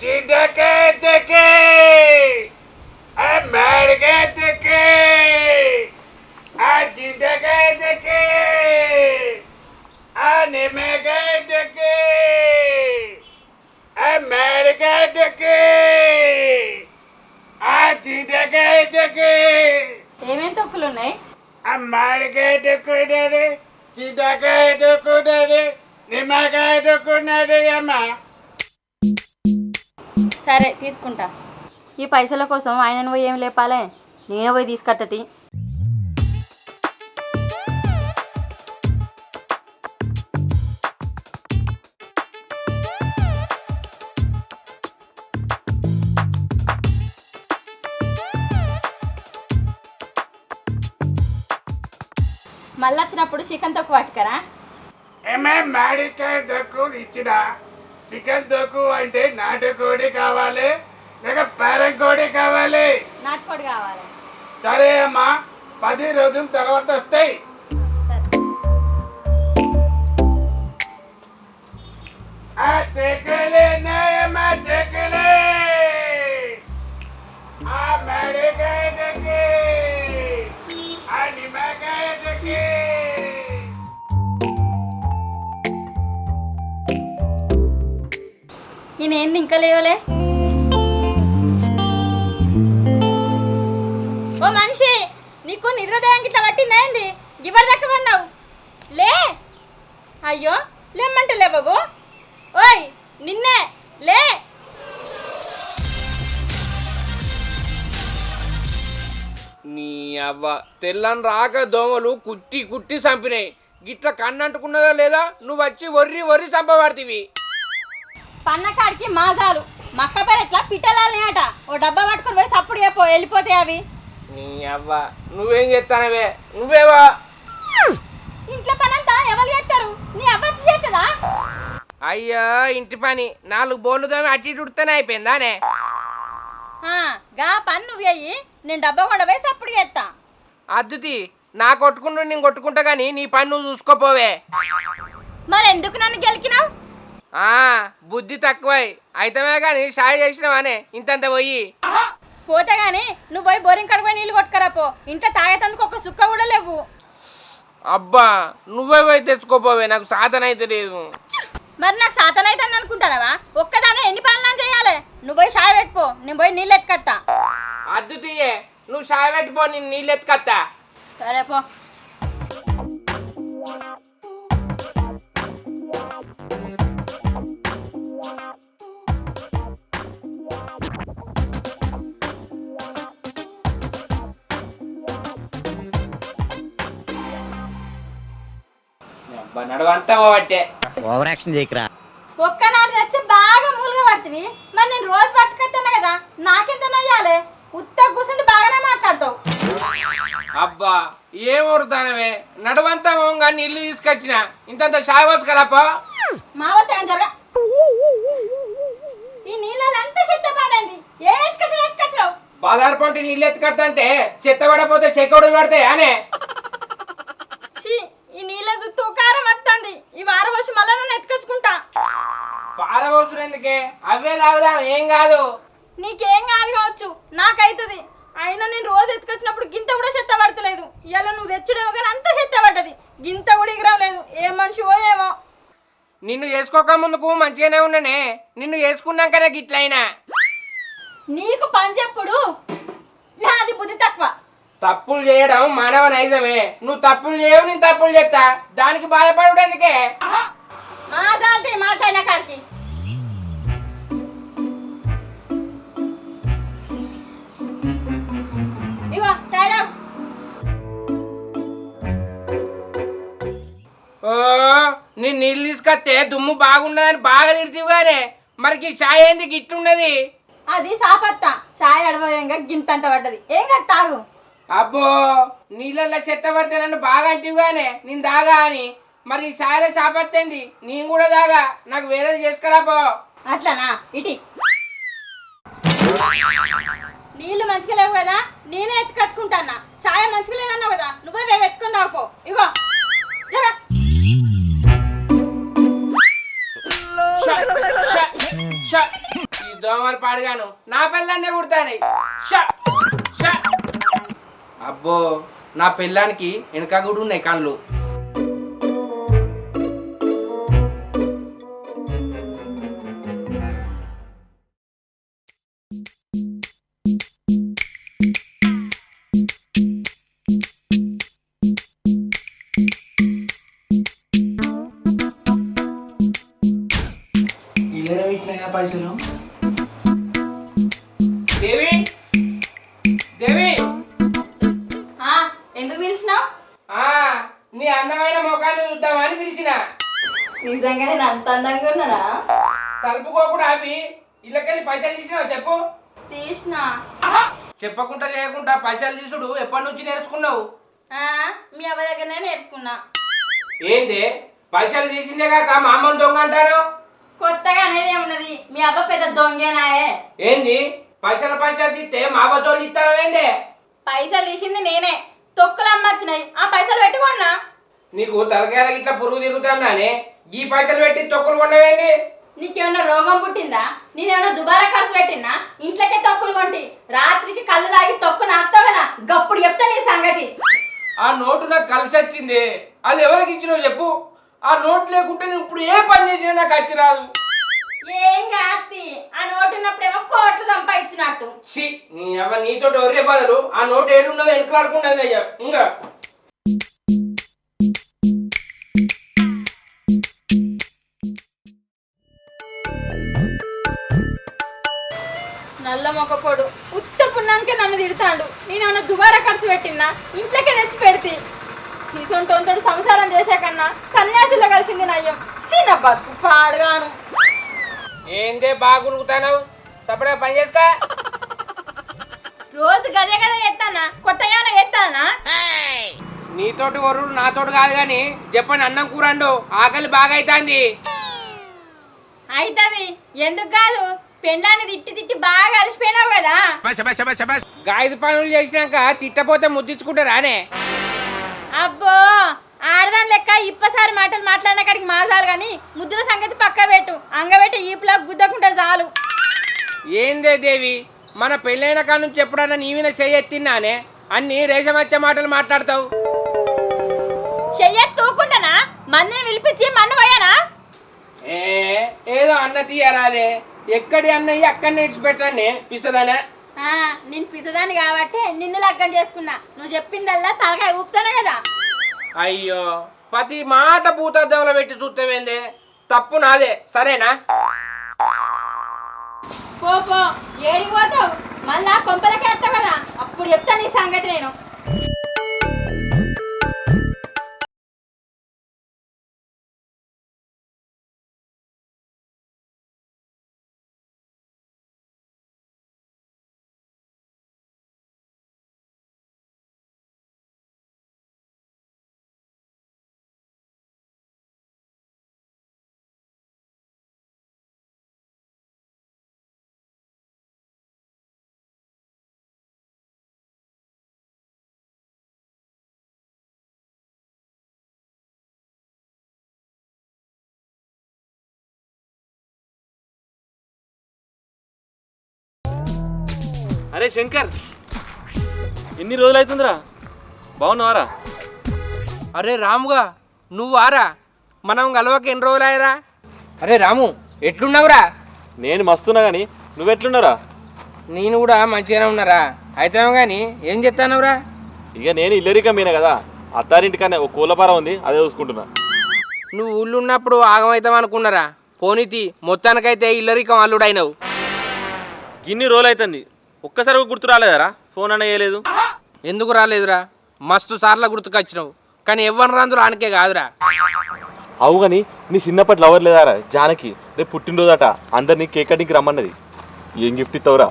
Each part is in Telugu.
చిడకే డకే ఆ మేడకే డకే ఆ చిడకే డకే ఆ నిమకే డకే ఆ మేడకే డకే ఆ చిడకే డకే ఏమేం తొక్కులు ఉన్నాయి? ఆ మేడకే డక్కునది చిడకే డక్కునది నిమ్మకాయ డక్కునది అమ్మా. సరే తీసుకుంటా. ఈ పైసల కోసం ఆయనను పోయి ఏం లేపాలే, నేనే పోయి తీసుకొత్తతి. మళ్ళీ వచ్చినప్పుడు చికెన్ తొక్కు పట్టుకరా. ఏమే మాడికాయ దొక్కు ఇచ్చినా చికెన్ దొక్కు అంటే నాటుకోడి కావాలి లేక పేరం కోడి కావాలి? నాటుకోడి కావాలి. సరే అమ్మా 10 రోజుల తర్వాత వస్తాయి. ఆ తెక్కలే నాయమ్మా తెక్కలే ఆ మాడికాయ దొక్కి ఆ నిమ్మకాయ దొక్కి నేనేంది ఇంకా లేవలే? ఓ మనిషి, నీకు నిద్రదయానికి ఇట్లా పట్టిందా ఏంది? గివర్ దక్కమన్నావు లే. అయ్యో లేమ్మంటే లే బాబు. ఓయ్ నిన్నే లే. నీ అవ్వ తెల్లని రాక దోమలు కుట్టి కుట్టి చంపినాయి. గిట్ల కన్నంటుకున్నదో లేదా నువ్వు వచ్చి వర్రి వర్రి చంపబడుతీవి. పన్నకాడికి మాజాలు మక్క పేరు ఎట్లా పిట్టలాలి అట. ఓ డబ్బా పట్టుకొని పోయి తప్పుడు చెప్పో వెళ్ళిపోతాయి అవి. నీ అవ్వ నువ్వేం చేస్తానవే? నువ్వేవా ఇంట్లో పనంతా ఎవరు చేస్తారు? నీ అవ్వచ్చు చేస్తుందా? అయ్యా ఇంటి పని 4 బోర్లు తోమి అట్టి ఉడితేనే అయిపోయిందానే. గా పని నువ్వు అయ్యి నేను డబ్బా కొండ పోయి తప్పుడు చేస్తా. అద్దుతి నా కొట్టుకుంటూ నేను కొట్టుకుంటా కానీ నీ పని నువ్వు చూసుకోపోవే. మరెందుకు నన్ను గెలికినావు? బుద్ధి తక్కువై అయితమే కానీ సాయం చేసినవానే ఇంతంత పోయి. పోతే గాని నువ్వు పోయి బోరింగ్ కడుగు నీళ్ళు కొట్టుకరా పో. ఇంట్లో తాగేతందుకు ఒక సుక్క కూడా లేవు. అబ్బా నువ్వే పోయి తెచ్చుకోపోవే, నాకు సాధనైతే లేదు. మరి నాకు సాతనైతుంది అనుకుంటానవా? ఒక్కదానే ఎన్ని పనులు చేయాలి? నువ్వు పోయి షాయ పెట్టుకో, నేను పోయి నీళ్ళు ఎత్తుకత్తా. అద్దు తీయే, నువ్వు సాయ పెట్టిపో, నేను నీళ్ళు ఎత్తుకత్తా. సరే పో. నడవంతా పోవట్టే ఓవర్ యాక్షన్ చేయకరా. ఒక్కనాడు తెచ్చి బాగా మూలుగా పడుతుంది. మరి నేను రోజు పట్టుకొస్తాను కదా, నాకెంత నయ్యాలి? ఉత్త కూర్చుండి బాగానే మాట్లాడతావు. అబ్బా ఏం ఊరుతానవే, నడవంతా పోగా నీళ్ళు తీసుకొచ్చిన ఇంతంత సాయ వచ్చుకరాపో. మావత ఏం జరగ. ఈ నీళ్ళలో అంతా చెత్త పడండి. ఏం ఎత్తుకొచ్చావు? బాదారు పంట నీళ్ళు ఎత్తుకత్తంటే చెత్త పడపోతే చెక్కడు పడతాయి అనే. ఈ నీళ్ళ తుకారం వస్తుంది. ఈ వారం వచ్చి మళ్ళా నన్ను ఎత్తుకొచ్చుకుంటా. పారవసరం ఎందుకే, అవే తాగుదాం ఏం కాదు. నీకేం కాదు కావచ్చు, నాకైతుంది. అయినా నేను రోజు ఎత్తుకొచ్చినప్పుడు గింత కూడా చెత్త పడతలేదు. ఇలా నువ్వు తెచ్చుడేమో కానీ అంత చెత్త పడ్డది. గింత కూడా ఎగరవలేదు. ఏం మనిషివో ఏమో. నిన్ను చేసుకోక ముందుకు మంచిగానే ఉన్నానే, నిన్ను చేసుకున్నాకనే గిట్లయినా. నీకు పని చెప్పుడు, నాది బుద్ధి తక్కువ. తప్పులు చేయడం మానవ నైజమే. నువ్వు తప్పులు చేయవు, నేను తప్పులు చేస్తా, దానికి బాధపడు ఎందుకే? మా దాంతో మాట్లాడిన కాడికి ఇగో చాయ్ తాగు. ఓ నేను నీళ్ళు తీసుకొస్తే దుమ్ము బాగుండదని బాగా తిడుతీవి గానే, మరికి చాయ్ ఏంది గిట్లున్నది? అది సాపత్తా. చాయ్ అడవయంగా గింతంత పడ్డది. ఏం కాదు తాగు. అబ్బో నీళ్ళల్లో చెత్త పడితే నన్ను బాగా అంటివిగానే నేను దాగా అని. మరి చాయలో చాపత్తేంది, నేను కూడా దాగా, నాకు వేరేది చేసుకురాపో. అట్లనా? ఇటీ నీళ్లు మంచిగా లేవు కదా, నేనే ఎత్తుకొచ్చుకుంటానా. చాయ్ మంచిగా లేదన్నావు కదా, నువ్వే పెట్టుకుని తాగుకో. ఇగో జరా. ఈ దోమలు పాడుగాను నా పిల్లన్నే కుడతాయి. అబ్బో నా పిల్లానికి వెనక కూడా ఉన్నాయి కళ్ళు. పైసలు దేవి దేవి ఎందుకు పిలిచినావు? నీ అందమైన ముఖాన్ని చూద్దామని పిలిచిన. నిజంగా నేను అంత అందంగా ఉన్నానా? కలుపుకోకుండా ఆపి ఇళ్ళకెళ్ళి పైసలు తీసినావు చెప్పు. తీసినా. చెప్పకుండా చేయకుండా పైసలు తీసుడు ఎప్పటి నుంచి నేర్చుకున్నావు? మీ అవ్వ దగ్గరనే నేర్చుకున్నా. ఏంది పైసలు తీసిందే కాక మా అమ్మని దొంగ అంటారు? కొత్తగా అనేది ఏమున్నది, మీ అవ్వ పెద్ద దొంగేనాయే. ఏంది పైసల పంచాయతీ ఇస్తే మా అవ్వచోళ్ళు ఇస్తావేంది? పైసలు తీసింది నేనే, తొక్కులు అమ్మచ్చినాయి, ఆ పైసలు పెట్టుకున్నా. నీకు తలకాయల ఇట్లా పురుగు తిరుగుతుందానే ఈ పైసలు పెట్టి తొక్కులు కొన్నవేంది? నీకేమన్నా రోగం పుట్టిందా? నేనేమన్నా దుబారా ఖర్చు పెట్టినా? ఇంట్లోకే తొక్కులు కొంటి, రాత్రికి కళ్ళు తాగి తొక్కు నాపుతావు కదా, గప్పుడు చెప్తా నీ సంగతి. ఆ నోటు నాకు కలిసి వచ్చింది, అది ఎవరికి ఇచ్చినావు చెప్పు. ఆ నోటు లేకుంటే నేను ఇప్పుడు ఏ పని చేసినా నాకు వచ్చి రాదు. ఏం కాదు, ఆ నోటు ఉన్నప్పుడేమో కోట్లు సంపాదించినట్టు. నీ అవ్వ నీతో ఒరే బదులు ఆ నోటు ఏడున్నదో వెనుకలాడుకున్నది అయ్యా. ఇంకా నల్ల మొక్కపోడు ఉత్త పున్నానికే నన్ను తిడతాడు. నేనేమన్నా దుబారా ఖర్చు పెట్టినా? ఇంట్లోకే తెచ్చి పెడితే తీసుకుంటోంతోడు సంసారం చేసే కన్నా సన్యాసుల్లో కలిసింది నయ్యం. చిన్న బతుకు పాడుగాను. ఏందే బాగునుకుతాను సపడే పని చేసుకో. రోజు గదే గదే ఎత్తానా, కొత్తగా ఎత్తానా? నీతోటి వరుడు నాతోటి కాదు గాని చెప్పండి అన్నం కూరండు ఆకలి బాగా అవుతుంది. అయితది ఎందుకు కాదు, పెళ్ళాన్ని తిట్టి తిట్టి బాగా అలసిపోయినావు కదా. గాయదు పనులు చేసినాక తిట్టపోతే ముద్దించుకుంటే రానే. అబ్బో ఆడదాని లెక్క ఇప్పసారి మాటలు మాట్లాడిన కాడికి మాసాలు కానీ ముద్దుల సంగతి పక్క పెట్టు. అంగబెట్టి ఈపులా గుద్దకుంటే చాలు. ఏందే దేవి మన పెళ్ళైన కాడ నుంచి ఎప్పుడన్నా నీవిన చెయ్యెత్తిన్నానే అన్ని రేషమచ్చే మాటలు మాట్లాడతావు. చెయ్యెత్తి తూకుంటానా? మందిని పిలిపించి మన్ను పోయానా? ఏదో అన్న తీయరాదే, ఎక్కడి అన్నయ్య అక్కడనే ఇడిచిపెట్టానే పిసదానే. నేను పిసదాన్ని కాబట్టి నిన్ను లగ్గం చేసుకున్నా. నువ్వు చెప్పిందల్లా తలకాయ ఊపుతానే కదా. అయ్యో ప్రతి మాట భూతద్దంలో పెట్టి చూస్తావేందే, తప్పు నాదే సరేనా? పో ఏడికి పోతావు? మళ్ళా కొంపలకే వస్తావు కదా, అప్పుడు చెప్తాను నీ సంగతి నేను. అరే శంకర్, ఎన్ని రోజులు అవుతుందిరా? బాగున్నావారా? అరే రాముగా నువ్వారా? మనం గలవక ఎన్ని రోజులయ్యరా? అరే రాము ఎట్లున్నావురా? నేను మస్తున్నా కానీ నువ్వెట్లున్నారా? నేను కూడా మంచిగానే ఉన్నారా. అయితే కానీ ఏం చెప్తానవురా? ఇక నేను ఇల్లరిక మీనే కదా, అత్తారింటికనే ఒక కూలపార ఉంది, అదే చూసుకుంటున్నా. నువ్వు ఊళ్ళు ఉన్నప్పుడు ఆగమవుతాం అనుకున్నారా? పోనీతి మొత్తానికైతే ఇల్లరికం అల్లుడైనవు. ఇన్ని రోజులు అవుతుంది, ఒక్కసారి గుర్తు రాలేదారా? ఫోన్ అన్న వేయలేదు. ఎందుకు రాలేదురా? మస్తు సార్లు గుర్తుకొచ్చినావు, కానీ ఎవరి రందులు ఆనకే కాదురా. అవు కానీ నీ చిన్నప్పటి లవర్ లేదారా జానకి? రేపు పుట్టినరోజట, అందరినీ కేక్ కటింగ్కి రమ్మన్నది. ఏం గిఫ్ట్ ఇస్తావురా?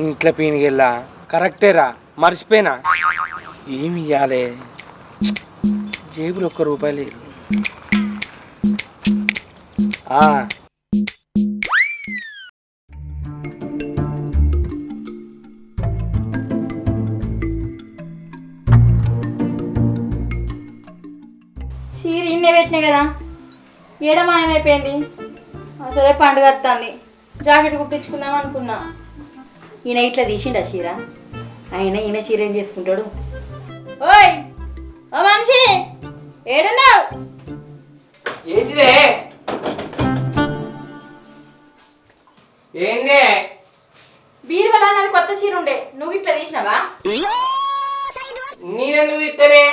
ఇంట్లో పీనికెళ్ళా కరెక్టేరా, మర్చిపోయినా. ఏమి ఇవ్వాలి? జేబులు ₹1 లేదు. చీర ఇన్నే పెట్టినా కదా, ఏడ మాయమైపోయింది. అసలే పండుగ వస్తుంది, జాకెట్ కుట్టించుకుందాం అనుకున్నా. ఈయన ఇట్లా తీసిండా చీర? ఆయన ఈయన చీర ఏం చేసుకుంటాడు? ఓయ్ ఓ మనిషి ఏడున్నావు? ఏంటిదే ఏందే? బీరువలా నాది కొత్త చీర ఉండే, నువ్వు ఇట్లా తీసినావా? నేనెందుకు ఇస్తేనే?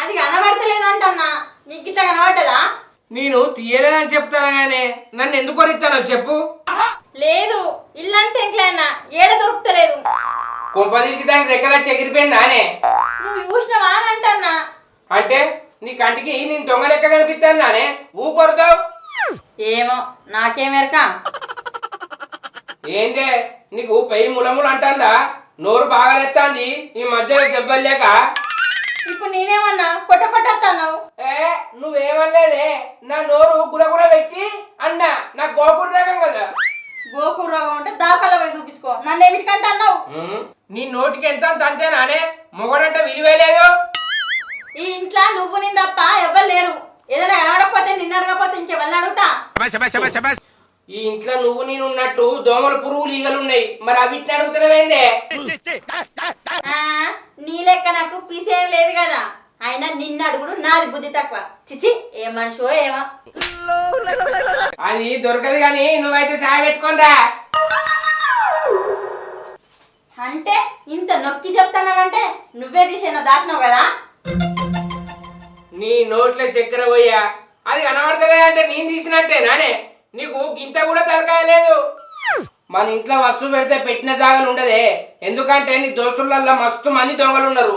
అది కనబడతలేదంటన్నా, నీకు ఇట్లా కనబడ్డదా? నేను తీయలేదని చెప్తాను కానీ నన్ను ఎందుకు కొరిస్తానో చెప్పు. లేదు, ఇల్లంతా ఎంకలైనా ఏడ దొరుకుతలేదు. కొంపదీసి దాని రెక్కలా చెగిరిపోయిందానే? నువ్వు చూసినావా అని అంటన్నా. అంటే నీ కంటికి నేను దొంగ లెక్క కనిపిస్తాను నానే ఊ కొడతావు? ఏమో నాకేమెరక. ఏందే నీకు పై ములములు అంటుందా? నోరు బాగాలెత్తాంది ఈ మధ్యలో దెబ్బలు లేక. ఇప్పుడు నేనేమన్నా కొట్ట కొట్టన్నావు? నువ్వేమనలేదే, నా నోరు గులగుల పెట్టి అన్నా నాకు గోపురు రకం కదా. గోకూర రోగం ఉంటే దాఖలా పోయి చూపించుకో, నన్ను ఏమిటికంటే అన్నావు? నీ నోటికి ఎంత అంతేనానే? మొగడంటే విలువేలేదు. ఈ ఇంట్లో నువ్వు నేను తప్ప ఎవ్వరు లేరు. ఏదైనా కనబడకపోతే నిన్ను అడగకపోతే ఇంకెవరిని అడుగుతా? ఈ ఇంట్లో నువ్వు నేను ఉన్నట్టు దోమలు పురుగులు ఈగలు ఉన్నాయి, మరి అవిటిని అడుగుతున్నావేందే? నీ లెక్క నాకు పీసేం లేదు కదా, అయినా నిన్ను అడుగుడు నాది బుద్ధి తక్కువ. చిచి ఏ మనిషో ఏమో. అది దొరకదు కానీ నువ్వైతే సాయ పెట్టుకోనరా. అంటే ఇంత నొక్కి చెప్తానంటే నువ్వే తీసేనా దాచినావు కదా? నీ నోట్లో చక్కెర పోయా అది కనబడతలే అంటే నేను తీసినట్టే నానే? నీకు గింత కూడా తలకాయ లేదు. మన ఇంట్లో వస్తువు పెడితే పెట్టిన జాగాలు ఉండదే, ఎందుకంటే నీ దోస్తులల్లో మస్తు మంది దొంగలు ఉన్నారు.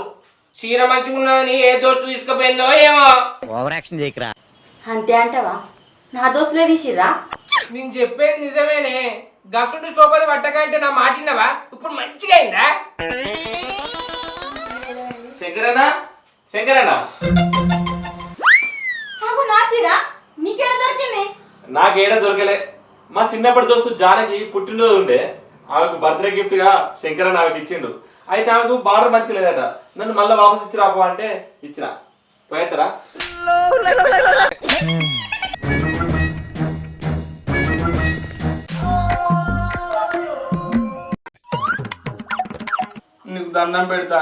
చీర మంచిగున్నదని ఏ దోస్తు తీసుకుపోయిందో ఏమో. అంతే అంటావా? నా దోస్తులే తీసిర్రా? నేను చెప్పేది నిజమేనే. గసుడు సోపది పట్టకంటే నా మాటిన్నవా? ఇప్పుడు మంచిగా అయిందా? శంకరనా శంకరనా నాకు నా చీర నీకేడ దొరికింది? నాకేడా దొరకలే. మా చిన్నప్పటి దోస్తు జానకి పుట్టినరోజు ఉండే, ఆమెకు బర్త్డే గిఫ్ట్ గా శంకరన్ ఆమెకి ఇచ్చిండు. అయితే ఆమెకు బార్డర్ మంచిగా లేదట, నన్ను మళ్ళీ వాపస్ ఇచ్చి రాపో అంటే ఇచ్చిన. పోయేస్తారా? నీకు దండం పెడతా,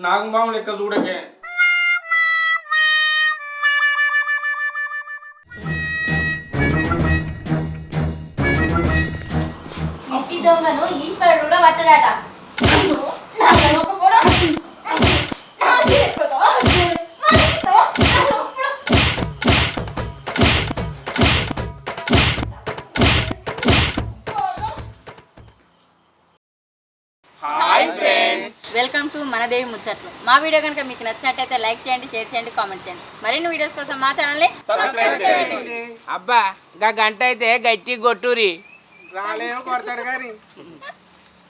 నాకు మామూలు లెక్క చూడకే. ఇంటి దొంగను ఈశ్వరుడు కూడా పట్టడాట. నా వెనక కూడా నా చేతితో మనిషితో హాయ్ ఫ్రెండ్స్, వెల్కమ్ టు మనదేవి ముచ్చట్లు. మా వీడియో కనుక మీకు నచ్చినట్టయితే లైక్ చేయండి, షేర్ చేయండి, కామెంట్ చేయండి. మరిన్ని వీడియోస్ కోసం మా ఛానల్ని సబ్స్క్రైబ్ చేయండి. అబ్బా గా గంట అయితే గట్టి కొట్టురి. రాలేమో కొడతాడు కానీ